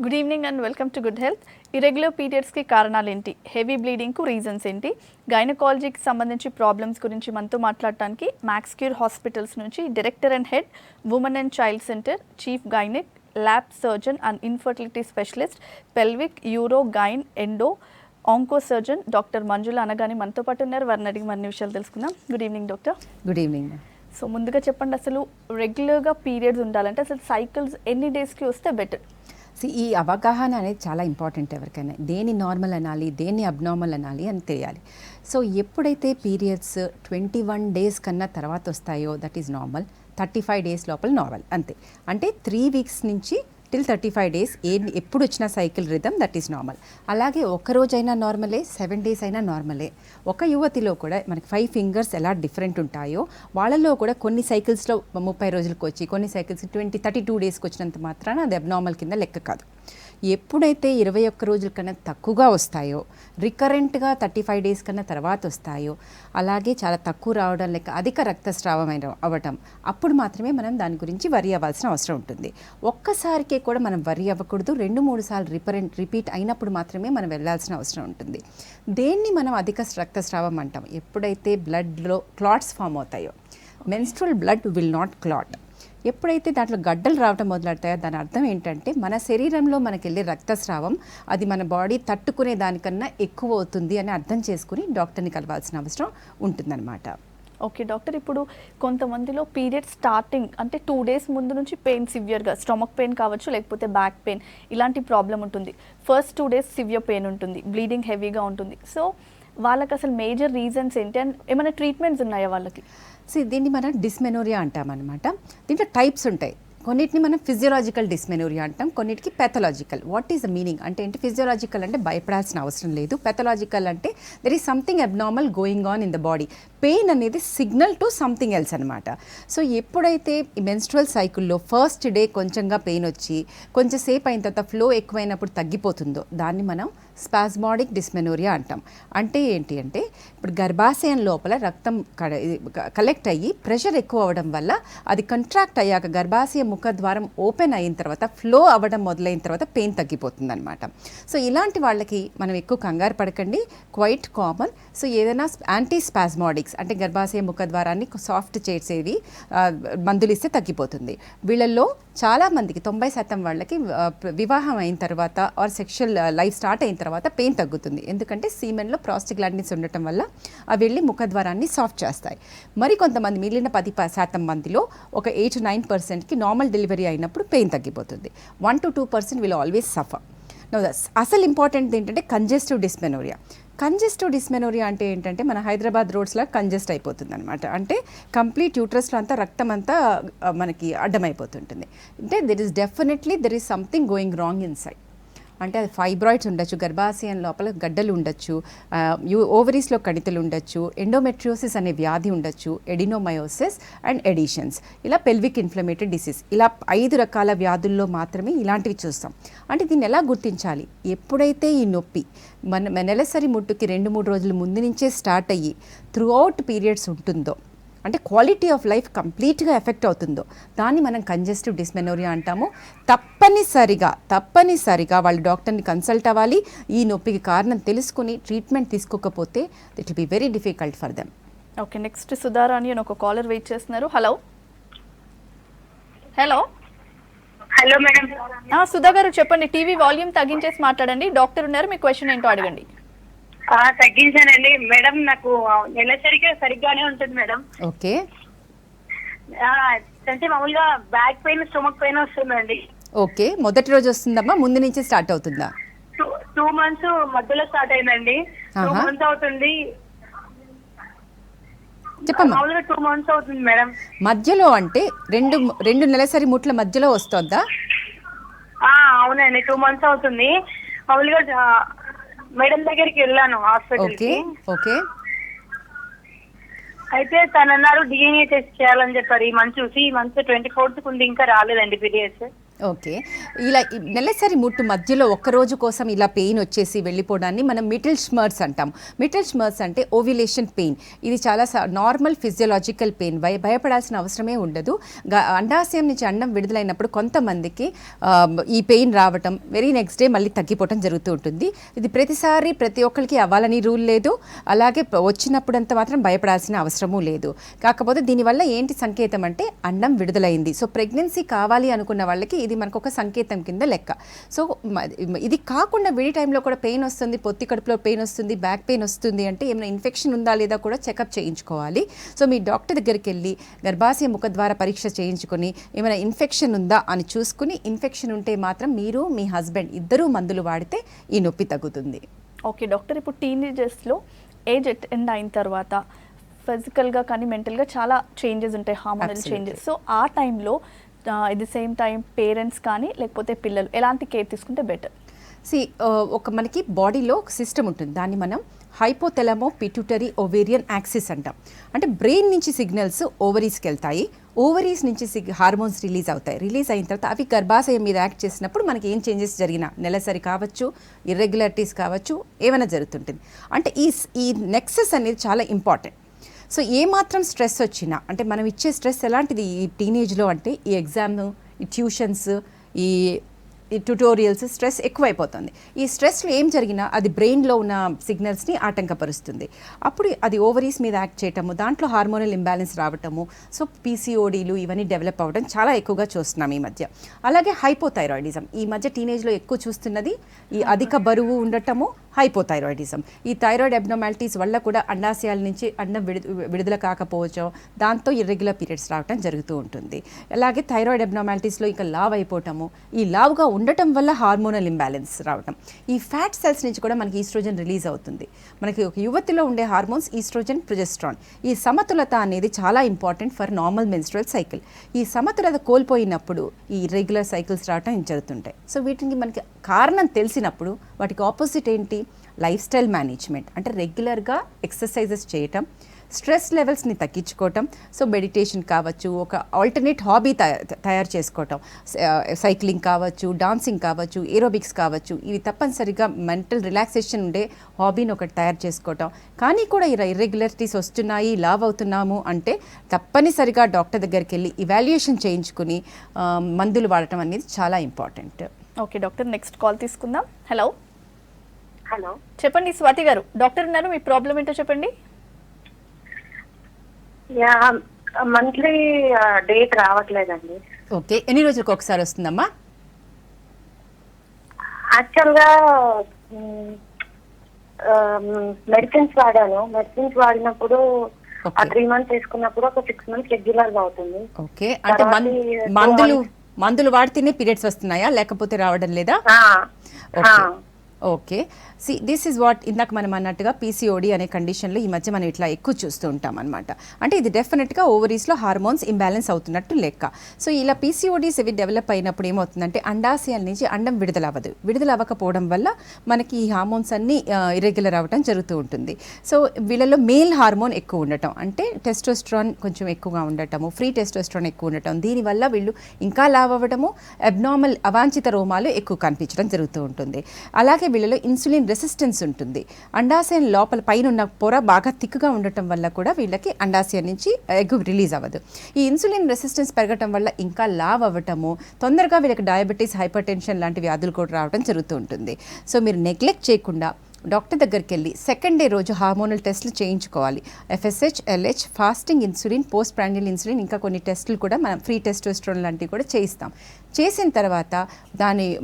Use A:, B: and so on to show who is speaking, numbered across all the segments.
A: Good evening and welcome to good health. Irregular పీరియడ్స్కి కారణాలు ఏంటి, హెవీ బ్లీడింగ్కు రీజన్స్ ఏంటి, గైనకాలజీకి సంబంధించి ప్రాబ్లమ్స్ గురించి మనతో మాట్లాడటానికి మ్యాక్స్ క్యూర్ హాస్పిటల్స్ నుంచి director and head women and child centre, chief gynaec, lap surgeon and infertility specialist, pelvic, uro, gyn, endo, onco surgeon doctor Manjula అనగానే మనతో పాటు ఉన్నారు. వారిని అడిగి మరిన్ని విషయాలు తెలుసుకుందాం. Good evening doctor.
B: Good evening.
A: So ముందుగా చెప్పండి, అసలు రెగ్యులర్గా పీరియడ్స్ ఉండాలంటే అసలు సైకిల్స్ ఎన్ని డేస్కి వస్తే బెటర్?
B: ఈ అవగాహన అనేది చాలా ఇంపార్టెంట్. ఎవరికైనా దేని నార్మల్ అనాలి, దేన్ని అబ్నార్మల్ అనాలి అని తెలియాలి. సో ఎప్పుడైతే పీరియడ్స్ 21 డేస్ కన్నా తర్వాత వస్తాయో దట్ ఈజ్ నార్మల్, 35 డేస్ లోపల నార్మల్ అంతే. అంటే 3 వీక్స్ నుంచి టిల్ 35 డేస్ ఎప్పుడు వచ్చిన cycle rhythm that is normal. అలాగే ఒక రోజైనా నార్మలే, 7 డేస్ అయినా నార్మలే. ఒక యువతిలో కూడా మనకి 5 ఫింగర్స్ ఎలా డిఫరెంట్ ఉంటాయో వాళ్ళలో కూడా కొన్ని సైకిల్స్లో 30 రోజులకు వచ్చి, కొన్ని సైకిల్స్ 32 డేస్కి వచ్చినంత మాత్రాన అది అబ్నార్మల్ కింద లెక్క కాదు. ఎప్పుడైతే 21 రోజుల కన్నా తక్కువగా వస్తాయో, రికరెంట్గా 35 డేస్ కన్నా తర్వాత వస్తాయో, అలాగే చాలా తక్కువ రావడం లెక్క అధిక రక్తస్రావం అవ్వటం, అప్పుడు మాత్రమే మనం దాని గురించి వరి అవ్వాల్సిన అవసరం ఉంటుంది. ఒక్కసారికే కూడా మనం వరి అవ్వకూడదు. 2-3 సార్లు రిపీట్ అయినప్పుడు మాత్రమే మనం వెళ్ళాల్సిన అవసరం ఉంటుంది. దేన్ని మనం అధిక రక్తస్రావం అంటాం? ఎప్పుడైతే బ్లడ్లో క్లాట్స్ ఫామ్ అవుతాయో. Menstrual blood will not clot. ఎప్పుడైతే దాంట్లో గడ్డలు రావటం మొదలెడతాయో దాని అర్థం ఏంటంటే మన శరీరంలో మనకి వెళ్ళే రక్తస్రావం అది మన బాడీ తట్టుకునే దానికన్నా ఎక్కువ అవుతుంది అని అర్థం చేసుకుని డాక్టర్ని కలవాల్సిన అవసరం ఉంటుందన్నమాట.
A: ఓకే డాక్టర్, ఇప్పుడు కొంతమందిలో పీరియడ్ స్టార్టింగ్ అంటే 2 డేస్ ముందు నుంచి పెయిన్ సివియర్గా, స్టమక్ పెయిన్ కావచ్చు, లేకపోతే బ్యాక్ పెయిన్, ఇలాంటి ప్రాబ్లం ఉంటుంది. ఫస్ట్ 2 డేస్ సివియర్ పెయిన్ ఉంటుంది, బ్లీడింగ్ హెవీగా ఉంటుంది. సో వాళ్ళకి అసలు మేజర్ రీజన్స్ ఏంటి అండ్ ఏమైనా ట్రీట్మెంట్స్ ఉన్నాయా వాళ్ళకి?
B: దీన్ని మనం డిస్మెనోరియా అంటామన్నమాట. దీంట్లో టైప్స్ ఉంటాయి. కొన్నిటిని మనం ఫిజియోలాజికల్ డిస్మెనోరియా అంటాం, కొన్నిటికి pathological. What is the meaning అంటే ఏంటి? ఫిజియోలాజికల్ అంటే భయపడాల్సిన అవసరం లేదు. పెథలాజికల్ అంటే there is something abnormal going on in the body. Pain అనేది సిగ్నల్ టు సంథింగ్ ఎల్స్ అనమాట. సో ఎప్పుడైతే ఈ మెన్స్ట్రువల్ సైకిల్లో ఫస్ట్ డే కొంచెంగా పెయిన్ వచ్చి కొంచెం సేపు అయిన తర్వాత ఫ్లో ఎక్కువైనప్పుడు తగ్గిపోతుందో దాన్ని మనం స్పాస్మాడిక్ డిస్మెనోరియా అంటాం. అంటే ఏంటి అంటే ఇప్పుడు గర్భాశయం లోపల రక్తం కలెక్ట్ అయ్యి ప్రెషర్ ఎక్కువ అవ్వడం వల్ల అది కంట్రాక్ట్ అయ్యాక గర్భాశయ ముఖద్వారం ఓపెన్ అయిన తర్వాత ఫ్లో అవ్వడం మొదలైన తర్వాత పెయిన్ తగ్గిపోతుంది అనమాట. సో ఇలాంటి వాళ్ళకి మనం ఎక్కువ కంగారు పడకండి, క్వైట్ కామన్. సో ఏదైనా యాంటీ స్పాస్మాడిక్స్ అంటే గర్భాశయ ముఖద్వారాన్ని సాఫ్ట్ చేసేవి మందులు ఇస్తే తగ్గిపోతుంది. వీళ్ళల్లో చాలామందికి 90% వాళ్ళకి వివాహం అయిన తర్వాత ఆర్ సెక్షువల్ లైఫ్ స్టార్ట్ అయిన తర్వాత పెయిన్ తగ్గుతుంది. ఎందుకంటే సీమెన్లో ప్రాస్టిగ్లాండిన్స్ ఉండటం వల్ల అవి వెళ్ళి ముఖద్వారాన్ని సాఫ్ట్ చేస్తాయి. మరి కొంతమంది మిగిలిన 10% మందిలో ఒక 8-9%కి నార్మల్ డెలివరీ అయినప్పుడు పెయిన్ తగ్గిపోతుంది. 1-2% విల్ ఆల్వేస్ సఫర్. అసలు ఇంపార్టెంట్ ఏంటంటే కంజెస్టివ్ డిస్మెనోరియా. కంజెస్టివ్ డిస్మెనోరియా అంటే ఏంటంటే మన హైదరాబాద్ రోడ్స్లో కంజెస్ట్ అయిపోతుంది అనమాట. అంటే కంప్లీట్ యూట్రస్లో అంతా రక్తం అంతా మనకి అడ్డమైపోతుంటుంది. అంటే there is something going wrong in side. అంటే అది ఫైబ్రాయిడ్స్ ఉండొచ్చు, గర్భాశయం లోపల గడ్డలు ఉండొచ్చు, ఓవరీస్లో కణితులు ఉండొచ్చు, ఎండోమెట్రియోసిస్ అనే వ్యాధి ఉండొచ్చు, ఎడినోమయోసిస్ అండ్ ఎడిషన్స్, ఇలా పెల్విక్ ఇన్ఫ్లమేటరీ డిసీజ్, ఇలా 5 రకాల వ్యాధుల్లో మాత్రమే ఇలాంటివి చూస్తాం. అంటే దీన్ని ఎలా గుర్తించాలి? ఎప్పుడైతే ఈ నొప్పి మన నెలసరి ముట్టుకి 2-3 రోజుల ముందు నుంచే స్టార్ట్ అయ్యి త్రూ అవుట్ పీరియడ్స్ ఉంటుందో, అంటే క్వాలిటీ ఆఫ్ లైఫ్ కంప్లీట్గా ఎఫెక్ట్ అవుతుందో దాన్ని మనం కంజెస్టివ్ డిస్మెనోరియా అంటాము. తప్పనిసరిగా వాళ్ళు డాక్టర్ని కన్సల్ట్ అవ్వాలి. ఈ నొప్పికి కారణం తెలుసుకుని ట్రీట్మెంట్ తీసుకోకపోతే it will be very difficult for them.
A: Okay, next Sudharani అని ఒక కాలర్ వెయిట్ చేస్తున్నారు. Hello
C: hello madam.
A: సుధా గారు చెప్పండి, టీవీ వాల్యూమ్ తగ్గించేసి మాట్లాడండి. డాక్టర్ ఉన్నారు, మీ క్వశ్చన్ ఏంటో అడగండి.
C: తగ్గించానండి మేడం. నాకు నెలసరిగా సరిగ్గానే ఉంటుంది మేడం.
B: ఓకే.
C: అంటే మామూలుగా బ్యాక్ పెయిన్, స్టమక్ పెయిన్ వస్తుందండి.
B: ఓకే, మొదటి రోజు వస్తుందమ్మా, ముందు నుంచి స్టార్ట్ అవుతుందా?
C: 2 months మధ్యలో స్టార్ట్ అయిందండి. 2 months అవుతుంది.
B: చెప్పమ్మా.
C: మామూలుగా 2 months అవుతుంది మేడం.
B: మధ్యలో అంటే రెండు నెలసరి ముట్ల మధ్యలో వస్తుందా?
C: అవునండి, 2 months అవుతుంది. మామూలుగా మేడం దగ్గరికి వెళ్ళాను హాస్పిటల్ కి.
B: ఓకే.
C: అయితే తను అన్నారు DNA టెస్ట్ చేయాలని చెప్పారు. ఈ మంత్ 24th ఉంది, ఇంకా రాలేదండి పీరియడ్స్.
B: ఓకే. ఇలా నెలసరి ముట్టు మధ్యలో ఒక్కరోజు కోసం ఇలా పెయిన్ వచ్చేసి వెళ్ళిపోవడాన్ని మనం మిటిల్ స్మర్స్ అంటాం. మిటిల్ స్మర్స్ అంటే ఓవ్యులేషన్ పెయిన్. ఇది చాలా నార్మల్ ఫిజియోలాజికల్ పెయిన్. భయపడాల్సిన అవసరమే ఉండదు. అండాశయం నుంచి అండం విడుదలైనప్పుడు కొంతమందికి ఈ పెయిన్ రావటం వెరీ నెక్స్ట్ డే మళ్ళీ తగ్గిపోవటం జరుగుతూ ఉంటుంది. ఇది ప్రతిసారి ప్రతి ఒక్కరికి అవ్వాలని రూల్ లేదు. అలాగే వచ్చినప్పుడంత మాత్రం భయపడాల్సిన అవసరమూ లేదు. కాకపోతే దీనివల్ల ఏంటి సంకేతం అంటే అండం విడుదలైంది. సో ప్రెగ్నెన్సీ కావాలి అనుకున్న వాళ్ళకి ఇది మనకు ఒక సంకేతం కింద లెక్క. సో ఇది కాకుండా విడి టైంలో కూడా పెయిన్ వస్తుంది, పొత్తి కడుపులో పెయిన్ వస్తుంది, బ్యాక్ పెయిన్ వస్తుంది అంటే ఏమైనా ఇన్ఫెక్షన్ ఉందా లేదా కూడా చెకప్ చేయించుకోవాలి. సో మీ డాక్టర్ దగ్గరికి వెళ్ళి గర్భాశయ ముఖద్వార పరీక్ష చేయించుకొని ఏమైనా ఇన్ఫెక్షన్ ఉందా అని చూసుకుని, ఇన్ఫెక్షన్ ఉంటే మాత్రం మీరు మీ హస్బెండ్ ఇద్దరూ మందులు వాడితే ఈ నొప్పి తగ్గుతుంది.
A: ఓకే డాక్టర్, ఇప్పుడు టీనేజర్స్లో ఏజ్ ఎండ్ అయిన తర్వాత ఫిజికల్గా కానీ మెంటల్గా చాలా చేంజెస్ ఉంటాయి, హార్మోనల్ చేంజెస్. సో ఆ టైంలో at the same time parents కానీ లేకపోతే పిల్లలు ఎలాంటి కేర్ తీసుకుంటే బెటర్?
B: ఒక మనకి బాడీలో ఒక సిస్టమ్ ఉంటుంది, దాన్ని మనం హైపోథెలమో పిట్యూటరీ ఓవేరియన్ యాక్సిస్ అంటాం. అంటే బ్రెయిన్ నుంచి సిగ్నల్స్ ఓవరీస్కి వెళ్తాయి, ఓవరీస్ నుంచి హార్మోన్స్ రిలీజ్ అవుతాయి. రిలీజ్ అయిన తర్వాత అవి గర్భాశయం మీద యాక్ట్ చేసినప్పుడు మనకి ఏం చేంజెస్ జరిగినా, నెలసరి కావచ్చు, ఇర్రెగ్యులారిటీస్ కావచ్చు, ఏమైనా జరుగుతుంటుంది. అంటే ఈ నెక్సెస్ అనేది చాలా ఇంపార్టెంట్. సో ఏమాత్రం స్ట్రెస్ వచ్చినా, అంటే మనం ఇచ్చే స్ట్రెస్ ఎలాంటిది ఈ టీనేజ్లో అంటే ఈ ఎగ్జామ్, ఈ ట్యూషన్స్, ఈ ట్యుటోరియల్స్, స్ట్రెస్ ఎక్కువైపోతుంది. ఈ స్ట్రెస్లో ఏం జరిగినా అది బ్రెయిన్లో ఉన్న సిగ్నల్స్ని ఆటంకపరుస్తుంది. అప్పుడు అది ఓవరీస్ మీద యాక్ట్ చేయటము, దాంట్లో హార్మోనల్ ఇంబ్యాలెన్స్ రావటము, సో పీసీఓడీలు ఇవన్నీ డెవలప్ అవ్వడం చాలా ఎక్కువగా చూస్తున్నాం ఈ మధ్య. అలాగే హైపోథైరాయిడిజం ఈ మధ్య టీనేజ్లో ఎక్కువ చూస్తున్నది. ఈ అధిక బరువు ఉండటము, హైపోథైరాయిడిజం. ఈ థైరాయిడ్ అబ్నార్మాలిటీస్ వల్ల కూడా అండాశయాల నుంచి అండం విడుదల కాకపోవడం, దాంతో ఇర్రెగ్యులర్ పీరియడ్స్ రావటం జరుగుతూ ఉంటుంది. అలాగే థైరాయిడ్ అబ్నార్మాలిటీస్లో ఇంకా లావ్ అయిపోవటము, ఈ లావ్గా ఉండటం వల్ల హార్మోనల్ ఇంబ్యాలెన్స్ రావటం. ఈ ఫ్యాట్ సెల్స్ నుంచి కూడా మనకి ఈస్ట్రోజన్ రిలీజ్ అవుతుంది. మనకి ఒక యువతిలో ఉండే హార్మోన్స్ ఈస్ట్రోజన్, ప్రొజెస్ట్రాన్. ఈ సమతులత అనేది చాలా important for normal menstrual cycle. ఈ సమతులత కోల్పోయినప్పుడు ఈ ఇర్రెగ్యులర్ సైకిల్స్ రావటం జరుగుతుంటాయి. సో వీటికి మనకి కారణం తెలిసినప్పుడు వాటికి ఆపోజిట్ ఏంటి? Life style management. అంటే రెగ్యులర్గా ఎక్సర్సైజెస్ చేయటం, స్ట్రెస్ లెవెల్స్ని తగ్గించుకోవటం. సో మెడిటేషన్ కావచ్చు, ఒక ఆల్టర్నేట్ హాబీ తయారు చేసుకోవటం, సైక్లింగ్ కావచ్చు, డాన్సింగ్ కావచ్చు, ఏరోబిక్స్ కావచ్చు, ఇవి తప్పనిసరిగా మెంటల్ రిలాక్సేషన్ ఉండే హాబీని ఒకటి తయారు చేసుకోవటం. కానీ కూడా ఇర్రెగ్యులారిటీస్ వస్తున్నాయి, లావ్ అవుతున్నాము అంటే తప్పనిసరిగా డాక్టర్ దగ్గరికి వెళ్ళి ఇవాల్యుయేషన్ చేయించుకుని మందులు వాడటం అనేది చాలా important.
A: Okay doctor, next call తీసుకుందాం. హలో.
C: హలో,
A: చెప్పండి స్వాతి గారు, డాక్టర్ ఉన్నారు, మీ ప్రాబ్లం ఏంటో చెప్పండి.
C: యా, మంత్లీ డేట్ రావట్లేదండి.
B: ఓకే, ఎన్ని రోజులకు ఒకసారి వస్తుందమ్మా?
C: యాక్చువల్గా మెడిసిన్స్ వాడాను. మెడిసిన్స్ వాడినప్పుడు ఆ 3 months తీసుకున్నప్పుడు ఒక 6 months రెగ్యులర్ గా అవుతుంది.
B: ఓకే, అంటే మందులు వాడితేనే పీరియడ్స్ వస్తున్నాయా, లేకపోతే రావడం లేదా? ఓకే, దిస్ ఈజ్ వాట్ ఇందాక మనం అన్నట్టుగా పీసీఓడి అనే కండిషన్లో ఈ మధ్య మనం ఇట్లా ఎక్కువ చూస్తూ ఉంటాం అనమాట. అంటే ఇది డెఫినెట్గా ఓవరీస్లో హార్మోన్స్ ఇంబ్యాలెన్స్ అవుతున్నట్టు లెక్క. సో ఇలా పీసీఓడీస్ ఇవి డెవలప్ అయినప్పుడు ఏమవుతుందంటే అండాశయాల నుంచి అండం విడుదల అవ్వకపోవడం వల్ల మనకి ఈ హార్మోన్స్ అన్నీ ఇర్రెగ్యులర్ అవ్వడం జరుగుతూ ఉంటుంది. సో వీళ్ళలో మేల్ హార్మోన్ ఎక్కువ ఉండటం, అంటే టెస్టోస్ట్రాన్ కొంచెం ఎక్కువగా ఉండటము, ఫ్రీ టెస్టోస్ట్రాన్ ఎక్కువ ఉండటం, దీనివల్ల వీళ్ళు ఇంకా లావ్ అవ్వడము, అబ్నార్మల్ అవాంఛిత రోమాలు ఎక్కువ కనిపించడం జరుగుతూ ఉంటుంది. అలాగే వీళ్ళలో ఇన్సులిన్ రెసిస్టెన్స్ ఉంటుంది. అండాశయం లోపల పైన ఉన్న పొర బాగా థిక్గా ఉండటం వల్ల కూడా వీళ్ళకి అండాశయం నుంచి ఎగ్ రిలీజ్ అవ్వదు. ఈ ఇన్సులిన్ రెసిస్టెన్స్ పెరగటం వల్ల ఇంకా లావ్ అవ్వటము, తొందరగా వీళ్ళకి డయాబెటీస్, హైపర్ టెన్షన్ లాంటి వ్యాధులు కూడా రావడం జరుగుతూ ఉంటుంది. సో మీరు నెగ్లెక్ట్ చేయకుండా డాక్టర్ దగ్గరికి వెళ్ళి సెకండ్ డే రోజు హార్మోనల్ టెస్టులు చేయించుకోవాలి. FSH, LH, fasting insulin, post prandial insulin, ఇంకా కొన్ని టెస్టులు కూడా మనం ఫ్రీ టెస్టోస్టెరాన్ లాంటివి కూడా చేయిస్తాం. చేసిన తర్వాత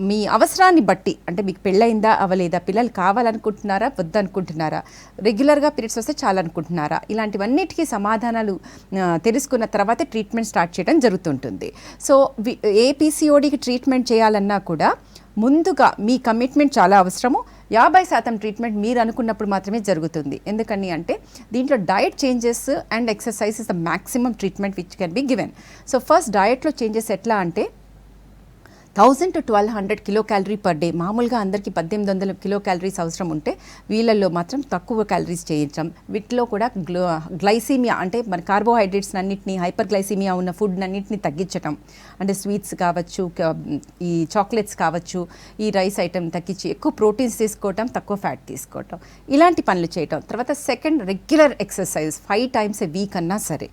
B: మీ అవసరాన్ని బట్టి, అంటే మీకు పెళ్ళయిందా అవ్వలేదా, పిల్లలు కావాలనుకుంటున్నారా వద్దనుకుంటున్నారా, రెగ్యులర్గా పీరియడ్స్ వస్తే చాలనుకుంటున్నారా, ఇలాంటివన్నిటికీ సమాధానాలు తెలుసుకున్న తర్వాతే ట్రీట్మెంట్ స్టార్ట్ చేయడం జరుగుతుంటుంది. సో ఏ పీసీఓడికి ట్రీట్మెంట్ చేయాలన్నా కూడా ముందుగా మీ కమిట్మెంట్ చాలా అవసరము. 50% ట్రీట్మెంట్ మీరు అనుకున్నప్పుడు మాత్రమే జరుగుతుంది. ఎందుకని అంటే దీంట్లో diet changes and exercise is the maximum treatment which can be given. So first డయట్లో చేంజెస్ ఎట్లా అంటే 1000 to 1200 kilo calorie per day. మామూలుగా అందరికీ 1800 కిలో క్యాలరీస్ అవసరం ఉంటే వీళ్ళల్లో మాత్రం తక్కువ క్యాలరీస్ చేయించడం. వీటిలో కూడా గ్లైసీమియా అంటే మన కార్బోహైడ్రేట్స్ అన్నింటినీ, హైపర్ గ్లైసీమియా ఉన్న ఫుడ్ అన్నింటినీ తగ్గించడం, అంటే స్వీట్స్ కావచ్చు, ఈ చాక్లెట్స్ కావచ్చు, ఈ రైస్ ఐటమ్ తగ్గించి ఎక్కువ ప్రోటీన్స్ తీసుకోవటం, తక్కువ ఫ్యాట్ తీసుకోవటం, ఇలాంటి పనులు చేయటం. తర్వాత second, regular exercise 5 times a week అన్నా సరే.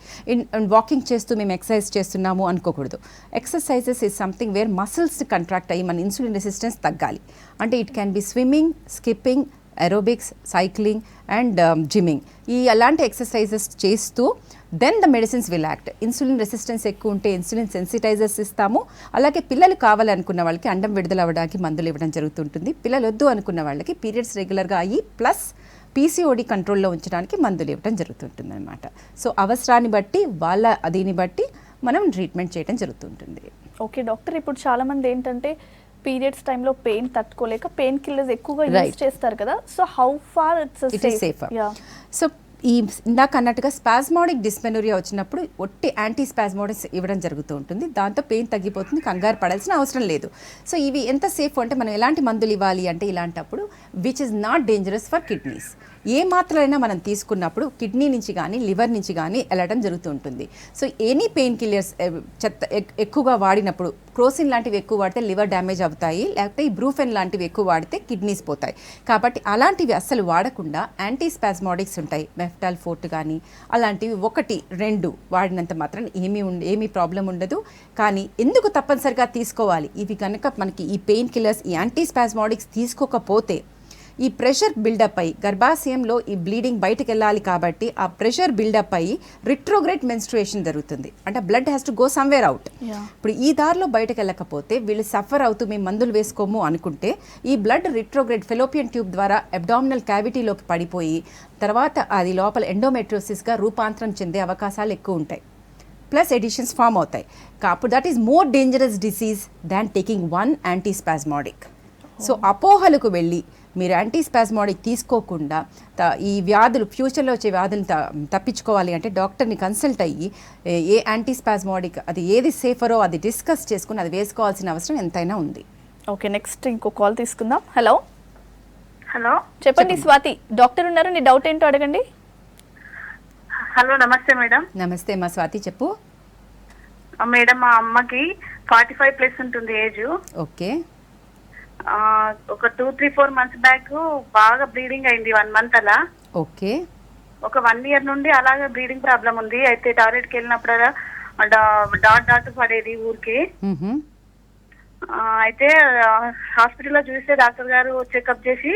B: వాకింగ్ చేస్తూ మేము ఎక్సర్సైజ్ చేస్తున్నాము అనుకోకూడదు. Exercises is something where muscles contract అయ్యి మన ఇన్సులిన్ రెసిస్టెన్స్ తగ్గాలి. అంటే it can be swimming, skipping, aerobics, cycling and gymming. ఈ అలాంటి ఎక్సర్సైజెస్ చేస్తూ then the medicines will act. Insulin resistance ఎక్కువ ఉంటే ఇన్సులిన్ సెన్సిటైజర్స్ ఇస్తాము. అలాగే పిల్లలు కావాలనుకున్న వాళ్ళకి అండం విడుదల అవ్వడానికి మందులు ఇవ్వడం జరుగుతుంటుంది. పిల్లలు వద్దు అనుకున్న వాళ్ళకి పీరియడ్స్ రెగ్యులర్గా అయ్యి ప్లస్ పీసీఓడి కంట్రోల్లో ఉంచడానికి మందులు ఇవ్వడం జరుగుతుంటుంది అనమాట. సో అవసరాన్ని బట్టి దీన్ని బట్టి మనం ట్రీట్మెంట్ చేయడం జరుగుతుంటుంది.
A: ఓకే డాక్టర్, ఇప్పుడు చాలా మంది ఏంటంటే పీరియడ్స్ టైంలో పెయిన్ తట్టుకోలేక పెయిన్ కిల్లర్స్ ఎక్కువగా యూజ్ చేస్తారు కదా, so how far it is safe?
B: So ఈ ఇందాక అన్నట్టుగా స్పాస్మోడిక్ డిస్మెనోరియా వచ్చినప్పుడు ఒట్టి యాంటీ స్పాస్మోడిక్స్ ఇవ్వడం జరుగుతూ ఉంటుంది. దాంతో పెయిన్ తగ్గిపోతుంది, కంగారు పడాల్సిన అవసరం లేదు. సో ఇవి ఎంత సేఫ్ అంటే మనం ఎలాంటి మందులు ఇవ్వాలి అంటే ఇలాంటప్పుడు which is not dangerous for kidneys. ఏ మాత్రమైనా మనం తీసుకున్నప్పుడు కిడ్నీ నుంచి కానీ లివర్ నుంచి కానీ వెళ్ళడం జరుగుతూ ఉంటుంది. సో ఎనీ పెయిన్ కిల్లర్స్ ఎక్కువగా వాడినప్పుడు, క్రోసిన్ లాంటివి ఎక్కువ వాడితే లివర్ డ్యామేజ్ అవుతాయి, లేకపోతే ఈ బ్రూఫెన్ లాంటివి ఎక్కువ వాడితే కిడ్నీస్ పోతాయి. కాబట్టి అలాంటివి అస్సలు వాడకుండా యాంటీ స్పాస్మోడిక్స్ ఉంటాయి, మెఫ్టాల్ ఫోర్ట్ కానీ అలాంటివి 1-2 వాడినంత మాత్రం ఏమీ ప్రాబ్లం ఉండదు. కానీ ఎందుకు తప్పనిసరిగా తీసుకోవాలి? ఇవి కనుక మనకి ఈ పెయిన్ కిల్లర్స్, ఈ యాంటీ స్పాస్మోడిక్స్ తీసుకోకపోతే ఈ ప్రెషర్ బిల్డప్ అయ్యి గర్భాశయంలో ఈ బ్లీడింగ్ బయటకు వెళ్ళాలి కాబట్టి ఆ ప్రెషర్ బిల్డప్ అయ్యి రిట్రోగ్రేడ్ మెన్స్ట్రుయేషన్ జరుగుతుంది. అంటే blood has to go somewhere out. ఇప్పుడు ఈ దారిలో బయటకు వెళ్ళకపోతే వీళ్ళు సఫర్ అవుతూ మేము మందులు వేసుకోము అనుకుంటే ఈ బ్లడ్ రిట్రోగ్రేడ్ ఫెలోపియన్ ట్యూబ్ ద్వారా అబ్డామినల్ క్యావిటీలోకి పడిపోయి తర్వాత అది లోపల ఎండోమెట్రోసిస్గా రూపాంతరం చెందే అవకాశాలు ఎక్కువ ఉంటాయి. ప్లస్ ఎడిషన్స్ ఫామ్ అవుతాయి. కాబట్టి that is more dangerous disease than taking 1 antispasmodic. So అపోహలకు వెళ్ళి మీరు యాంటీస్పాస్మోడిక్ తీసుకోకుండా ఈ వ్యాధులు, ఫ్యూచర్లో వచ్చే వ్యాధులను తప్పించుకోవాలి అంటే డాక్టర్ని కన్సల్ట్ అయ్యి ఏ యాంటీస్పాస్మోడిక్ అది ఏది సేఫరో అది డిస్కస్ చేసుకుని అది వేసుకోవాల్సిన అవసరం ఎంతైనా ఉంది.
A: ఓకే, నెక్స్ట్ ఇంకో కాల్ తీసుకుందాం. హలో
C: హలో,
A: చెప్పండి స్వాతి, డాక్టర్ ఉన్నారు, నీ డౌట్ ఏంటో అడగండి.
C: హలో నమస్తే మేడం.
B: నమస్తే మా స్వాతి, చెప్పు
C: మేడం. మా అమ్మకి 45+ ఉంటుంది ఏజ్.
B: ఓకే.
C: ఒక 2-3-4 months బ్యాక్ బాగా బ్లీడింగ్ అయింది, 1 month అలా.
B: ఓకే.
C: ఒక 1 year నుండి అలాగే బ్లీడింగ్ ప్రాబ్లం ఉంది. అయితే టాయిలెట్కి వెళ్ళినప్పుడు డాట్ పడేది ఊరికి. అయితే హాస్పిటల్లో చూస్తే డాక్టర్ గారు చెకప్ చేసి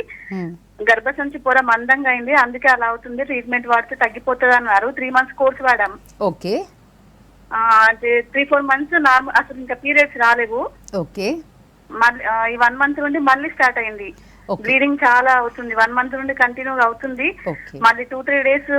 C: గర్భసంచి పొర మందంగా అయింది, అందుకే అలా అవుతుంది, ట్రీట్మెంట్ వాడితే తగ్గిపోతుంది అన్నారు. 3 months కోర్స్ వాడాం.
B: ఓకే.
C: అంటే 3-4 months నార్మల్, అసలు ఇంకా పీరియడ్స్ రాలేవు.
B: ఓకే.
C: మళ్ళీ ఈ 1 month నుండి మళ్ళీ స్టార్ట్ అయింది. బ్లీడింగ్ చాలా అవుతుంది, 1 month నుండి కంటిన్యూగా అవుతుంది. మళ్ళీ 2-3 days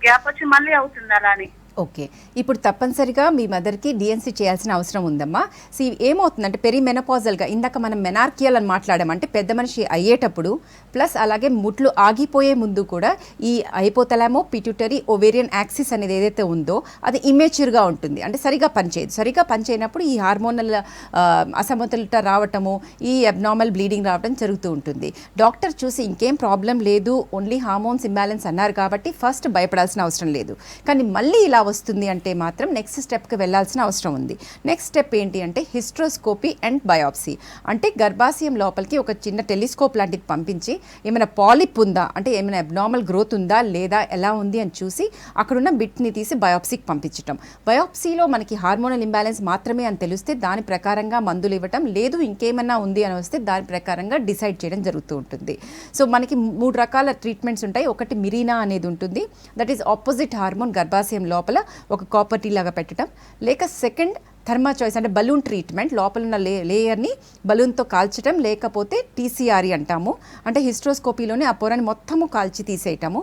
C: గ్యాప్ వచ్చి మళ్ళీ అవుతుంది అలాని.
B: ఓకే. ఇప్పుడు తప్పనిసరిగా మీ మదర్కి డిఎన్సీ చేయాల్సిన అవసరం ఉందమ్మా. సో ఏమవుతుందంటే పెరిమెనోపాజల్గా ఇందాక మనం మెనార్కియల్ అని మాట్లాడామంటే పెద్ద మనిషి అయ్యేటప్పుడు ప్లస్ అలాగే ముట్లు ఆగిపోయే ముందు కూడా ఈ హైపోథలామో పిట్యూటరీ ఓవేరియన్ యాక్సిస్ అనేది ఏదైతే ఉందో అది ఇమేచ్యూర్గా ఉంటుంది, అంటే సరిగా పనిచేయదు. సరిగా పనిచేయనప్పుడు ఈ హార్మోనల్ అసమతులత రావటము, ఈ అబ్నార్మల్ బ్లీడింగ్ రావడం జరుగుతూ ఉంటుంది. డాక్టర్ చూసి ఇంకేం ప్రాబ్లం లేదు, ఓన్లీ హార్మోన్స్ ఇంబ్యాలెన్స్ అన్నారు కాబట్టి ఫస్ట్ భయపడాల్సిన అవసరం లేదు. కానీ మళ్ళీ ఇలా వస్తుంది అంటే మాత్రం నెక్స్ట్ స్టెప్కి వెళ్ళాల్సిన అవసరం ఉంది. నెక్స్ట్ స్టెప్ ఏంటి అంటే హిస్ట్రోస్కోపీ అండ్ బయాప్సీ. అంటే గర్భాశయం లోపలికి ఒక చిన్న టెలిస్కోప్ లాంటిది పంపించి ఏమైనా పాలిప్ ఉందా, అంటే ఏమైనా అబ్నార్మల్ గ్రోత్ ఉందా లేదా ఎలా ఉంది అని చూసి అక్కడున్న బిట్ని తీసి బయాప్సీకి పంపించటం. బయాప్సీలో మనకి హార్మోనల్ ఇంబ్యాలెన్స్ మాత్రమే అని తెలిస్తే దాని ప్రకారంగా మందులు ఇవ్వటం, లేదు ఇంకేమన్నా ఉంది అని వస్తే దాని ప్రకారంగా డిసైడ్ చేయడం జరుగుతూ ఉంటుంది. సో మనకి 3 రకాల ట్రీట్మెంట్స్ ఉంటాయి. ఒకటి మిరీనా అనేది ఉంటుంది, దట్ ఈస్ ఆపోజిట్ హార్మోన్ గర్భాశయం లోపల ఒక కాపర్టీ లాగా పెట్టడం. లేక సెకండ్ థర్మా చాయిస్ అంటే బలూన్ ట్రీట్మెంట్, లోపల ఉన్న లేయర్ని బలూన్తో కాల్చడం, లేకపోతే టీసీఆర్ఈ అంటాము, అంటే హిస్ట్రోస్కోపీలోనే ఆ పొరని మొత్తము కాల్చి తీసేయటము.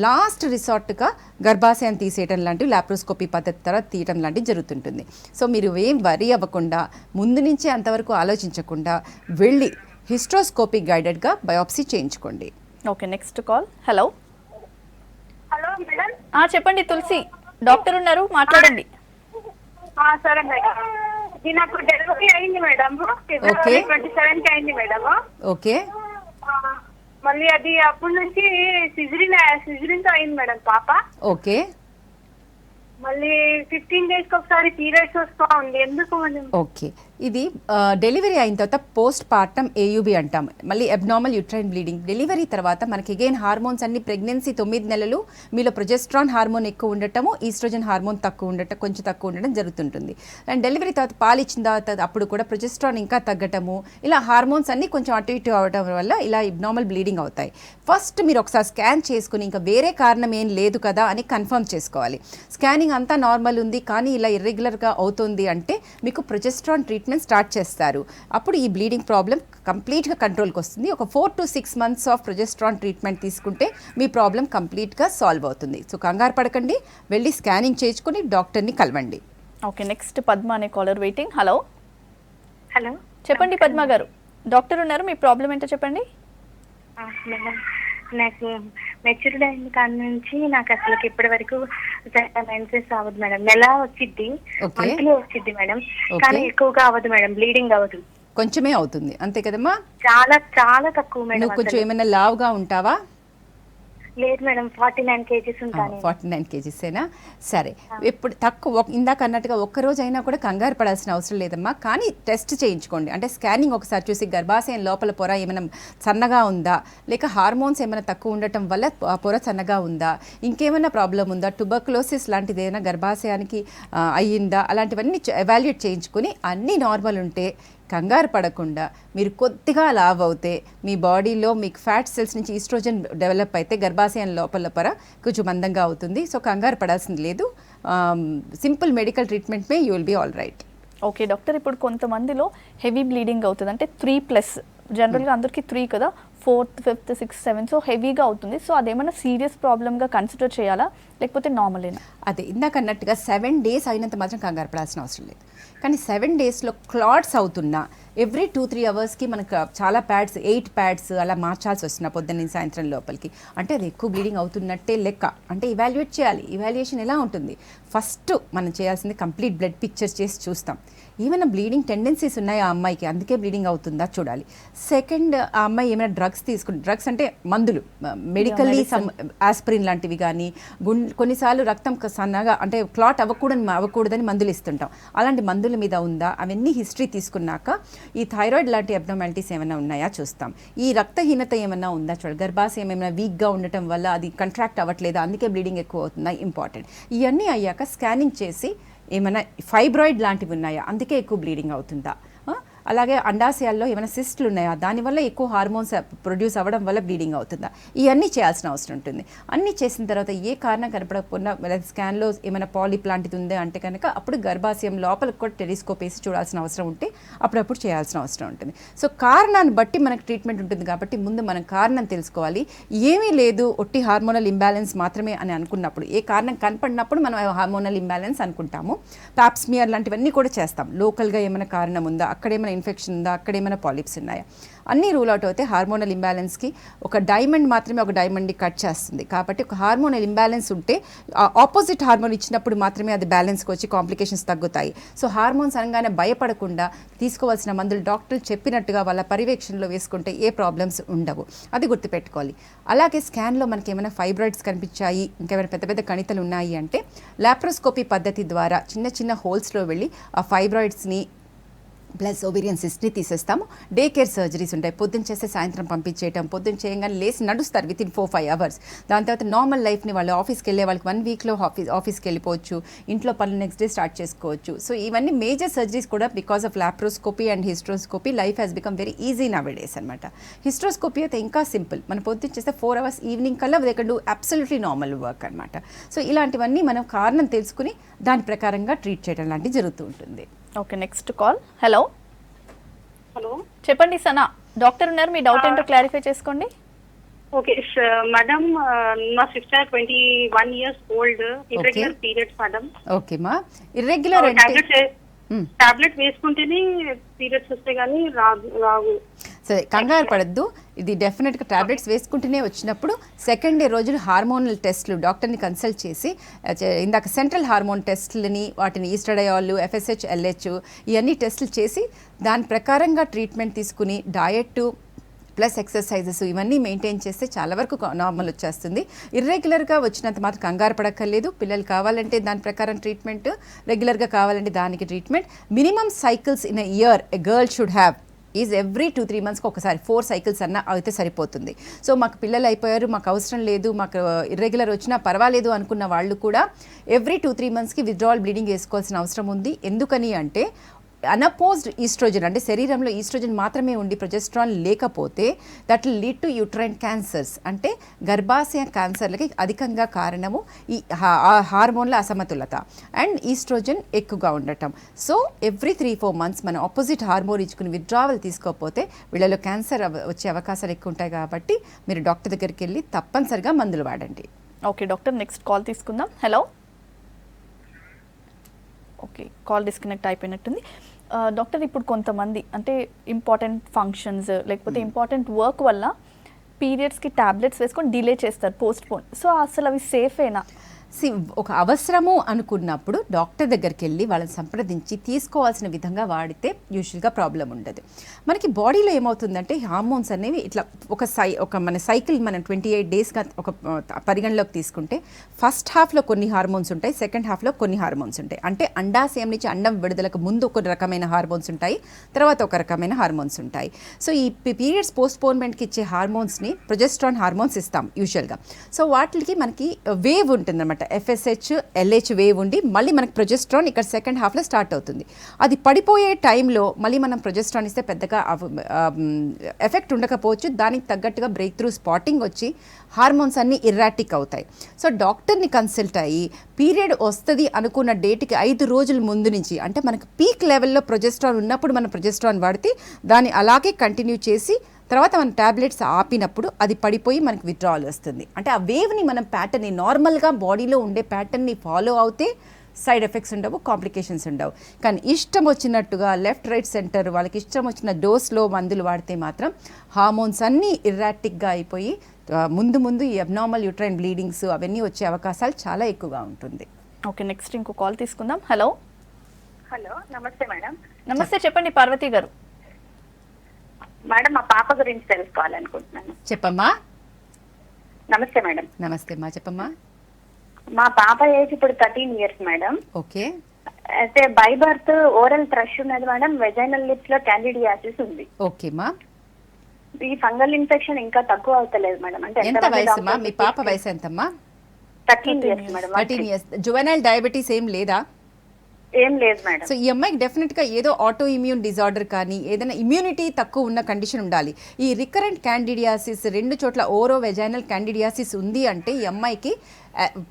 B: లాస్ట్ రిసార్ట్గా గర్భాశయం తీసేయటం లాంటివి లాప్రోస్కోపీ పద్ధతి తర్వాత తీయటం లాంటివి జరుగుతుంటుంది. సో మీరు ఏం వరీ అవ్వకుండా ముందు నుంచే అంతవరకు ఆలోచించకుండా వెళ్ళి హిస్ట్రోస్కోపీ గైడెడ్గా బయాప్సీ చేయించుకోండి.
A: Okay, next call. Hello
C: hello madam.
A: చెప్పండి తులసి, డాక్టర్ ఉన్నారు, మాట్లాడండి.
C: సరే మేడం. ఇది నాకు డెలివరీ అయింది మేడం, ఫిబ్రవరి 27 కి అయింది మేడం.
B: ఓకే.
C: మళ్ళీ అది అప్పటి నుంచి సిజరిన్ తో అయింది మేడం పాప.
B: ఓకే.
C: మళ్ళీ 15 days కి ఒకసారి పీరియడ్స్ వస్తూ ఉంది, ఎందుకు మేడం?
B: ఓకే, ఇది డెలివరీ అయిన తర్వాత పోస్ట్ పార్టమ్ ఏయుబి అంటాం, మళ్ళీ అబ్నార్మల్ యూట్రైన్ బ్లీడింగ్. డెలివరీ తర్వాత మనకి అగైన్ హార్మోన్స్ అన్ని ప్రెగ్నెన్సీ 9 నెలలు మీలో ప్రొజెస్ట్రాన్ హార్మోన్ ఎక్కువ ఉండటము, ఈస్ట్రోజన్ హార్మోన్ కొంచెం తక్కువ ఉండడం జరుగుతుంటుంది. అండ్ డెలివరీ తర్వాత పాలు ఇచ్చిన తర్వాత అప్పుడు కూడా ప్రొజెస్ట్రాన్ ఇంకా తగ్గటము, ఇలా హార్మోన్స్ అన్ని కొంచెం అటు ఇటు అవడం వల్ల ఇలా అబ్నార్మల్ బ్లీడింగ్ అవుతాయి. ఫస్ట్ మీరు ఒకసారి స్కాన్ చేసుకుని ఇంకా వేరే కారణం ఏం లేదు కదా అని కన్ఫర్మ్ చేసుకోవాలి. స్కానింగ్ అంతా నార్మల్ ఉంది కానీ ఇలా ఇర్రెగ్యులర్గా అవుతుంది అంటే మీకు ప్రొజెస్ట్రాన్ ట్రీట్మెంట్ స్టార్ట్ చేస్తారు. అప్పుడు ఈ బ్లీడింగ్ ప్రాబ్లం కంప్లీట్గా కంట్రోల్కి వస్తుంది. ఒక 4 to 6 months of progesterone treatment తీసుకుంటే మీ ప్రాబ్లం కంప్లీట్గా సాల్వ్ అవుతుంది. సో కంగారు పడకండి, వెళ్ళి స్కానింగ్ చేయించుకొని డాక్టర్ని కలవండి.
A: ఓకే, నెక్స్ట్ పద్మ అనే కాలర్ వెయిటింగ్. హలో.
C: హలో,
A: చెప్పండి పద్మ గారు, డాక్టర్ ఉన్నారు, మీ ప్రాబ్లం ఏంటో చెప్పండి.
C: మేడం నాకు మెచ్యూర్డ్ అయిన కాడి నుంచి నాకు అసలు ఇప్పటి వరకు మెన్సెస్ అవ్వదు మేడం. నెల వచ్చిద్ది, మంత్లీ వచ్చిద్ది మేడం, కానీ ఎక్కువగా అవ్వదు మేడం, బ్లీడింగ్ అవ్వదు,
B: కొంచెమే అవుతుంది అంతే కదమ్మా?
C: చాలా చాలా తక్కువ మేడం.
B: నువ్వు కొంచెం ఏమైనా లావుగా ఉంటావా?
C: లేదు మేడం, 49 kgs ఉంటాను.
B: 49 kgsేనా? సరే, ఇప్పుడు తక్కువ ఇందాక అన్నట్టుగా ఒక్కరోజు అయినా కూడా కంగారు పడాల్సిన అవసరం లేదమ్మా. కానీ టెస్ట్ చేయించుకోండి, అంటే స్కానింగ్ ఒకసారి చూసి గర్భాశయం లోపల పొర ఏమైనా సన్నగా ఉందా, లేక హార్మోన్స్ ఏమైనా తక్కువ ఉండటం వల్ల ఆ పొర సన్నగా ఉందా, ఇంకేమైనా ప్రాబ్లం ఉందా, ట్యూబర్కులోసిస్ లాంటిది ఏదైనా గర్భాశయానికి అయ్యిందా, అలాంటివన్నీ ఎవాల్యుయేట్ చేయించుకొని అన్నీ నార్మల్ ఉంటే కంగారు పడకుండా మీరు కొద్దిగా లావ్ అవుతే మీ బాడీలో మీకు ఫ్యాట్ సెల్స్ నుంచి ఈస్ట్రోజన్ డెవలప్ అయితే గర్భాశయం లోపల పొర కొంచెం మందంగా అవుతుంది. సో కంగారు పడాల్సింది లేదు, simple medical treatment may you will be all right.
A: Okay doctor, ఇప్పుడు కొంతమందిలో హెవీ బ్లీడింగ్ అవుతుంది, అంటే 3+, జనరల్గా అందరికీ 3 కదా, 4th, 5th, 6th, 7th, so హెవీగా అవుతుంది. సో అదేమైనా సీరియస్ ప్రాబ్లమ్గా కన్సిడర్ చేయాలా లేకపోతే నార్మలేనా?
B: అదే ఇందాక అన్నట్టుగా 7 days అయినంత మాత్రం కంగారు పడాల్సిన అవసరం లేదు. కానీ 7 daysలో క్లాట్స్ అవుతున్నా ఎవ్రీ 2-3 అవర్స్కి మనకు చాలా ప్యాడ్స్ 8 pads అలా మార్చాల్సి వస్తున్నా పొద్దున్న సాయంత్రం లోపలికి, అంటే అది ఎక్కువ బ్లీడింగ్ అవుతున్నట్టే లెక్క. అంటే ఇవాల్యుయేట్ చేయాలి. ఇవాల్యుయేషన్ ఎలా ఉంటుంది, ఫస్ట్ మనం చేయాల్సింది కంప్లీట్ బ్లడ్ పిక్చర్ చేసి చూస్తాం, ఏమైనా బ్లీడింగ్ టెండెన్సీస్ ఉన్నాయా ఆ అమ్మాయికి, అందుకే బ్లీడింగ్ అవుతుందా చూడాలి. సెకండ్, ఆ అమ్మాయి ఏమైనా డ్రగ్స్ అంటే మందులు, మెడికల్లీ ఆస్పిరిన్ లాంటివి కానీ, కొన్నిసార్లు రక్తం సన్నగా అంటే క్లాట్ అవ్వకూడదని మందులు ఇస్తుంటాం, అలాంటి మందుల మీద ఉందా, అవన్నీ హిస్టరీ తీసుకున్నాక ఈ థైరాయిడ్ లాంటి అబ్నార్మాలిటీస్ ఏమైనా ఉన్నాయా చూస్తాం. ఈ రక్తహీనత ఏమైనా ఉందా చూడాలి. గర్భాశయం ఏమైనా వీక్గా ఉండటం వల్ల అది కంట్రాక్ట్ అవ్వట్లేదా, అందుకే బ్లీడింగ్ ఎక్కువ అవుతుందా, ఇంపార్టెంట్. ఇవన్నీ అయ్యాక స్కానింగ్ చేసి ఏమైనా ఫైబ్రాయిడ్ లాంటివి ఉన్నాయా, అందుకే ఎక్కువ బ్లీడింగ్ అవుతుందా, అలాగే అండాశయాల్లో ఏమైనా సిస్టులు ఉన్నాయా, దానివల్ల ఎక్కువ హార్మోన్స్ ప్రొడ్యూస్ అవ్వడం వల్ల బ్లీడింగ్ అవుతుందా, ఇవన్నీ చేయాల్సిన అవసరం ఉంటుంది. అన్నీ చేసిన తర్వాత ఏ కారణం కనపడకపోయినా స్కాన్లో ఏమైనా పాలిప్ లాంటిది ఉందా అంటే కనుక అప్పుడు గర్భాశయం లోపలికి కూడా టెలిస్కోప్ వేసి చూడాల్సిన అవసరం ఉంటే అప్పుడప్పుడు చేయాల్సిన అవసరం ఉంటుంది. సో కారణాన్ని బట్టి మనకు ట్రీట్మెంట్ ఉంటుంది కాబట్టి ముందు మనం కారణం తెలుసుకోవాలి. ఏమీ లేదు, ఒట్టి హార్మోనల్ ఇంబ్యాలెన్స్ మాత్రమే అని అనుకున్నప్పుడు, ఏ కారణం కనపడినప్పుడు మనం హార్మోనల్ ఇంబ్యాలెన్స్ అనుకుంటాము. పాప్స్మియర్ లాంటివన్నీ కూడా చేస్తాం, లోకల్గా ఏమైనా కారణం ఉందా, అక్కడేమైనా ఇన్ఫెక్షన్ ఉందా, అక్కడేమైనా పాలిప్స్ ఉన్నాయా, అన్నీ రూల్ అవుట్ అవుతాయి. హార్మోనల్ ఇంబ్యాలెన్స్కి ఒక డైమండ్ మాత్రమే ఒక డైమండ్ని కట్ చేస్తుంది. కాబట్టి ఒక హార్మోనల్ ఇంబ్యాలెన్స్ ఉంటే ఆపోజిట్ హార్మోన్ ఇచ్చినప్పుడు మాత్రమే అది బ్యాలెన్స్కి వచ్చి కాంప్లికేషన్స్ తగ్గుతాయి. సో హార్మోన్స్ అనగానే భయపడకుండా తీసుకోవాల్సిన మందులు డాక్టర్లు చెప్పినట్టుగా వాళ్ళ పర్యవేక్షణలో వేసుకుంటే ఏ ప్రాబ్లమ్స్ ఉండవు, అది గుర్తుపెట్టుకోవాలి. అలాగే స్కాన్లో మనకి ఏమైనా ఫైబ్రాయిడ్స్ కనిపించాయి, ఇంకేమైనా పెద్ద పెద్ద కణితలు ఉన్నాయి అంటే లాప్రోస్కోపీ పద్ధతి ద్వారా చిన్న చిన్న హోల్స్లో వెళ్ళి ఆ ఫైబ్రాయిడ్స్ని ప్లస్ ఓవేరియన్ సిస్ట్ని తీసేస్తాము. డే కేర్ సర్జరీస్ ఉంటాయి, పొద్దున్న చేస్తే సాయంత్రం పంపించేయటం, పొద్దున్న చేయగానే లేసి నడుస్తారు వితిన్ 4-5 hours. దాని తర్వాత నార్మల్ లైఫ్ని వాళ్ళు ఆఫీస్కి వెళ్ళే వాళ్ళకి 1 weekలో ఆఫీస్కి వెళ్ళిపోవచ్చు, ఇంట్లో పనులు నెక్స్ట్ డే స్టార్ట్ చేసుకోవచ్చు. సో ఇవన్నీ మేజర్ సర్జరీస్ కూడా because of laparoscopy and hysteroscopy life has become very easy నౌడేస్ అనమాట. హిస్ట్రోస్కోపీ అయితే ఇంకా సింపుల్, మనం పొద్దున్న చేస్తే 4 hours ఈవినింగ్ కల్లా they can do absolutely normal work అనమాట. సో ఇలాంటివన్నీ మనం కారణం తెలుసుకుని దాని ప్రకారంగా ట్రీట్ చేయడం లాంటివి జరుగుతూ ఉంటుంది.
A: Okay, next call. Hello.
C: Hello,
A: చెప్పండి సనా, డాక్టర్ ఉన్నారు, మీ డౌట్ ఏంటో క్లారిఫై చేసుకోండి.
C: ఓకే మేడం, మా sister 21 years old, irregular periods madam.
B: Okay మా, ఇర్రెగ్యులర్ అంటే
C: టాబ్లెట్ వేసుకుంటేనే పీరియడ్స్ వస్తాయి కానీ రావు.
B: సరే కంగారు పడద్దు, ఇది డెఫినెట్గా టాబ్లెట్స్ వేసుకుంటూనే వచ్చినప్పుడు సెకండ్ డే రోజులు హార్మోనల్ టెస్ట్లు డాక్టర్ని కన్సల్ట్ చేసి ఇందాక సెంట్రల్ హార్మోన్ టెస్ట్లని వాటిని ఈస్ట్రడయాల్, FSH, LH ఇవన్నీ టెస్టులు చేసి దాని ప్రకారంగా ట్రీట్మెంట్ తీసుకుని డయట్ ప్లస్ ఎక్సర్సైజెస్ ఇవన్నీ మెయింటైన్ చేస్తే చాలా వరకు నార్మల్ వచ్చేస్తుంది. ఇర్రెగ్యులర్గా వచ్చినంత మాత్రం కంగారు పడక్కర్లేదు. పిల్లలు కావాలంటే దాని ప్రకారం ట్రీట్మెంట్, రెగ్యులర్గా కావాలంటే దానికి treatment. Minimum cycles in a year a girl should have is every 2-3 మంత్స్కి ఒకసారి 4 సైకిల్స్ అన్న అయితే సరిపోతుంది. సో మాకు పిల్లలు అయిపోయారు, మాకు అవసరం లేదు, మాకు ఇర్రెగ్యులర్ వచ్చినా పర్వాలేదు అనుకున్న వాళ్ళు కూడా ఎవ్రీ 2-3 మంత్స్కి విత్డ్రావల్ బ్లీడింగ్ వేసుకోవాల్సిన అవసరం ఉంది. ఎందుకని అంటే అనపోజ్డ్ ఈస్ట్రోజన్ అంటే శరీరంలో ఈస్ట్రోజన్ మాత్రమే ఉండి ప్రొజెస్ట్రాన్ లేకపోతే that will lead to uterine cancers, అంటే గర్భాశయ క్యాన్సర్లకి అధికంగా కారణము ఈ హార్మోన్ల అసమతులత అండ్ ఈస్ట్రోజన్ ఎక్కువగా ఉండటం. సో ఎవ్రీ 3-4 మంత్స్ మనం ఆపోజిట్ హార్మోన్ ఇచ్చుకుని విత్డ్రావల్ తీసుకోకపోతే వీళ్ళలో క్యాన్సర్ వచ్చే అవకాశాలు ఎక్కువ ఉంటాయి. కాబట్టి మీరు డాక్టర్ దగ్గరికి వెళ్ళి తప్పనిసరిగా మందులు వాడండి.
A: ఓకే డాక్టర్, నెక్స్ట్ కాల్ తీసుకుందాం. హలో. ఓకే, కాల్ డిస్కనెక్ట్ అయిపోయినట్టుంది. డాక్టర్, ఇప్పుడు కొంతమంది అంటే ఇంపార్టెంట్ ఫంక్షన్స్ లేకపోతే ఇంపార్టెంట్ వర్క్ వల్ల పీరియడ్స్కి టాబ్లెట్స్ వేసుకొని డిలే చేస్తారు, పోస్ట్ పోన్. సో అసలు అవి సేఫేనా?
B: ఒక అవసరము అనుకున్నప్పుడు డాక్టర్ దగ్గరికి వెళ్ళి వాళ్ళని సంప్రదించి తీసుకోవాల్సిన విధంగా వాడితే యూజువల్గా ప్రాబ్లం ఉండదు. మనకి బాడీలో ఏమవుతుందంటే హార్మోన్స్ అనేవి ఇట్లా ఒక మన సైకిల్ మనం 28 డేస్గా ఒక పరిగణలోకి తీసుకుంటే ఫస్ట్ హాఫ్లో కొన్ని హార్మోన్స్ ఉంటాయి, సెకండ్ హాఫ్లో కొన్ని హార్మోన్స్ ఉంటాయి. అంటే అండాశయం నుంచి అండం విడుదలకు ముందు ఒక రకమైన హార్మోన్స్ ఉంటాయి, తర్వాత ఒక రకమైన హార్మోన్స్ ఉంటాయి. సో ఈ పీరియడ్స్ పోస్ట్పోన్మెంట్కి ఇచ్చే హార్మోన్స్ని ప్రొజెస్ట్రాన్ హార్మోన్స్ ఇస్తాం యూజువల్గా. సో వాటికి మనకి వేవ్ ఉంటుందన్నమాట, FSH, LH వేవ్ ఉండి మళ్ళీ మనకి ప్రొజెస్ట్రాన్ ఇక్కడ సెకండ్ హాఫ్లో స్టార్ట్ అవుతుంది. అది పడిపోయే టైంలో మళ్ళీ మనం ప్రొజెస్ట్రాన్ ఇస్తే పెద్దగా ఎఫెక్ట్ ఉండకపోవచ్చు. దానికి తగ్గట్టుగా బ్రేక్ త్రూ స్పాటింగ్ వచ్చి హార్మోన్స్ అన్నీ ఇర్రాటిక్ అవుతాయి. సో డాక్టర్ని కన్సల్ట్ అయ్యి పీరియడ్ వస్తుంది అనుకున్న డేట్కి 5 రోజుల ముందు నుంచి, అంటే మనకు పీక్ లెవెల్లో ప్రొజెస్ట్రాన్ ఉన్నప్పుడు మనం ప్రొజెస్ట్రాన్ వాడితే దాన్ని అలాగే కంటిన్యూ చేసి తర్వాత మనం టాబ్లెట్స్ ఆపినప్పుడు అది పడిపోయి మనకి విత్డ్రావల్ వస్తుంది. అంటే ఆ వేవ్ని మనం ప్యాటర్న్ని నార్మల్గా బాడీలో ఉండే ప్యాటర్న్ని ఫాలో అవుతే సైడ్ ఎఫెక్ట్స్ ఉండవు, కాంప్లికేషన్స్ ఉండవు. కానీ ఇష్టం వచ్చినట్టుగా లెఫ్ట్ రైట్ సెంటర్ వాళ్ళకి ఇష్టం వచ్చిన డోస్లో మందులు వాడితే మాత్రం హార్మోన్స్ అన్నీ ఇర్రాటిక్గా అయిపోయి ముందు ఈ అబ్నార్మల్ యూట్రైన్ బ్లీడింగ్స్ అవన్నీ వచ్చే అవకాశాలు చాలా ఎక్కువగా ఉంటుంది.
A: ఓకే, నెక్స్ట్ ఇంకో కాల్ తీసుకుందాం. హలో.
C: హలో, నమస్తే మేడం.
A: నమస్తే, చెప్పండి పార్వతి గారు.
C: మేడం, మా పాప గురించి తెలుసుకోవాలనుకుంటున్నాను.
B: చెప్పమ్మా.
C: నమస్తే మేడం.
B: నమస్తే అమ్మా, చెప్పమ్మా.
C: మా పాప ఏజ్ ఇప్పుడు 13 years మేడం.
B: ఓకే.
C: అయితే బై బర్త్ ఓరల్ థ్రష్ ఉన్నది మేడం, వెజైనల్ లిప్స్ లో క్యాండిడియాసిస్ ఉంది.
B: ఓకేమా.
C: ఈ ఫంగల్ ఇన్ఫెక్షన్ ఇంకా తక్కువ అవుతలేదు మేడం. అంటే
B: ఎంత వయసు మీ పాప వయసు ఎంతమ్మా?
C: 13 years madam.
B: 13 years. Juvenile diabetes ఏం లేదా?
C: ఏం లేదు మేడం.
B: సో ఈ అమ్మాయికి డెఫినెట్గా ఏదో ఆటో ఇమ్యూన్ డిజార్డర్ కానీ ఏదైనా ఇమ్యూనిటీ తక్కువ ఉన్న కండిషన్ ఉండాలి. ఈ రికరెంట్ క్యాండిడియాసిస్ 2 చోట్ల ఓరో వెజైనల్ క్యాండిడియాసిస్ ఉంది అంటే ఈ అమ్మాయికి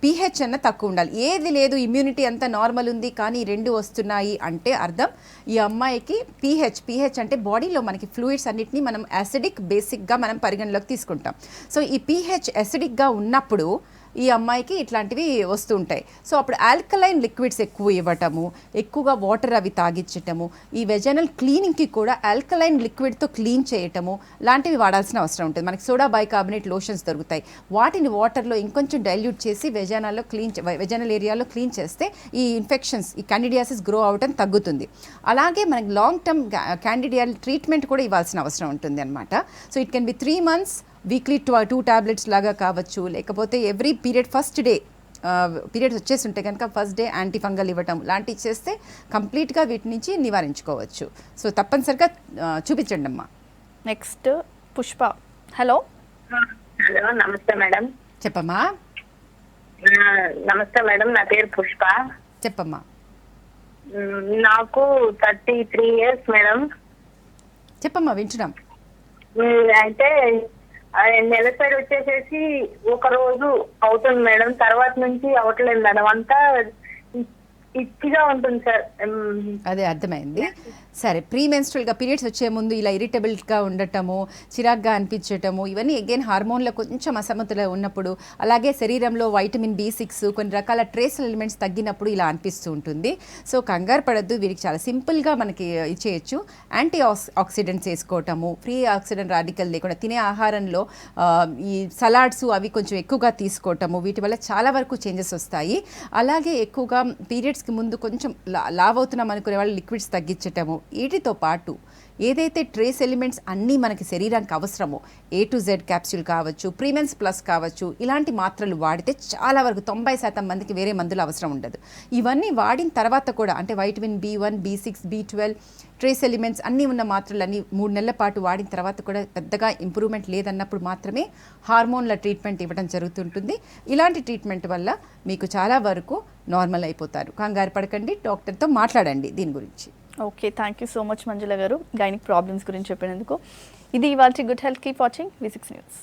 B: pH అన్న తక్కువ ఉండాలి. ఏది లేదు, ఇమ్యూనిటీ అంతా నార్మల్ ఉంది కానీ 2 వస్తున్నాయి అంటే అర్థం ఈ అమ్మాయికి pH అంటే బాడీలో మనకి ఫ్లూయిడ్స్ అన్నిటినీ మనం యాసిడిక్ బేసిక్గా మనం పరిగణలోకి తీసుకుంటాం. సో ఈ pH యాసిడిక్గా ఉన్నప్పుడు ఈ అమ్మాయికి ఇట్లాంటివి వస్తూ ఉంటాయి. సో అప్పుడు ఆల్కలైన్ లిక్విడ్స్ ఎక్కువ ఇవ్వటము, ఎక్కువగా వాటర్ అవి తాగించటము, ఈ వెజైనల్ క్లీనింగ్కి కూడా ఆల్కలైన్ లిక్విడ్తో క్లీన్ చేయటము లాంటివి వాడాల్సిన అవసరం ఉంటుంది. మనకి సోడా బైకార్బోనేట్ లోషన్స్ దొరుకుతాయి, వాటిని వాటర్లో ఇంకొంచెం డైల్యూట్ చేసి వెజైనల్ ఏరియాలో క్లీన్ చేస్తే ఈ ఇన్ఫెక్షన్స్, ఈ క్యాండిడియాసిస్ గ్రో అవటం తగ్గుతుంది. అలాగే మనకి లాంగ్ టర్మ్ క్యాండిడియాల్ ట్రీట్మెంట్ కూడా ఇవ్వాల్సిన అవసరం ఉంటుంది అనమాట. So it can be 3 months, weekly 2 tablets లాగా కావచ్చు, లేకపోతే every period first day periods వచ్చేసి ఉంటే కనుక ఫస్ట్ డే యాంటీఫంగల్ ఇవ్వటం లాంటివి చేస్తే కంప్లీట్గా వీటి నుంచి నివారించుకోవచ్చు. సో తప్పనిసరిగా చూపించండి అమ్మా.
A: నెక్స్ట్ పుష్ప. హలో.
C: హలో, నమస్తే మేడం.
B: చెప్పమ్మా.
C: నమస్తే మేడం, నా పేరు పుష్ప.
B: చెప్పమ్మా.
C: నాకు 33 years మేడం.
B: చెప్పమ్మా, వింటున్నాం.
C: అయితే నెలసరి వచ్చేసేసి ఒక రోజు అవుతుంది మేడం, తర్వాత నుంచి అవట్లేదు మేడం. అంతా ఇచ్చిగా ఉంటుంది సార్.
B: అదే అర్థమైంది. సరే, ప్రీ మెన్స్ట్రల్గా పీరియడ్స్ వచ్చే ముందు ఇలా ఇరిటబుల్గా ఉండటము, చిరాగ్గా అనిపించటము, ఇవన్నీ అగైన్ హార్మోన్లో కొంచెం అసమతుల ఉన్నప్పుడు, అలాగే శరీరంలో వైటమిన్ B6 కొన్ని రకాల ట్రేస్ ఎలిమెంట్స్ తగ్గినప్పుడు ఇలా అనిపిస్తూ ఉంటుంది. సో కంగారు పడద్దు, వీరికి చాలా సింపుల్గా మనకి ఇచ్చేయచ్చు. యాంటీ ఆక్సిడెంట్స్ వేసుకోవటము, ఫ్రీ ఆక్సిడెంట్ రాడికల్ లేకుండా తినే ఆహారంలో ఈ సలాడ్స్ అవి కొంచెం ఎక్కువగా తీసుకోవటము, వీటి వల్ల చాలా వరకు చేంజెస్ వస్తాయి. అలాగే ఎక్కువగా పీరియడ్స్కి ముందు కొంచెం లావ్ అవుతున్నాం అనుకునే వాళ్ళు లిక్విడ్స్ తగ్గించటము, వీటితో పాటు ఏదైతే ట్రేస్ ఎలిమెంట్స్ అన్నీ మనకి శరీరానికి అవసరమో A to Z క్యాప్సూల్ కావచ్చు, ప్రీమెన్స్ ప్లస్ కావచ్చు, ఇలాంటి మాత్రలు వాడితే చాలా వరకు 90% మందికి వేరే మందులు అవసరం ఉండదు. ఇవన్నీ వాడిన తర్వాత కూడా అంటే vitamin B1, B6, B12 trace elements అన్నీ ఉన్న మాత్రలన్నీ 3 నెలల పాటు వాడిన తర్వాత కూడా పెద్దగా ఇంప్రూవ్మెంట్ లేదన్నప్పుడు మాత్రమే హార్మోన్ల ట్రీట్మెంట్ ఇవ్వడం జరుగుతుంటుంది. ఇలాంటి ట్రీట్మెంట్ వల్ల మీకు చాలా వరకు నార్మల్ అయిపోతారు. కంగారు పడకండి, డాక్టర్తో మాట్లాడండి దీని గురించి.
A: Okay, thank you so much Manjula గారు గైనిక్ ప్రాబ్లమ్స్ గురించి చెప్పినందుకు. ఇది ఇవాల్టి good health. Keep watching V6 news.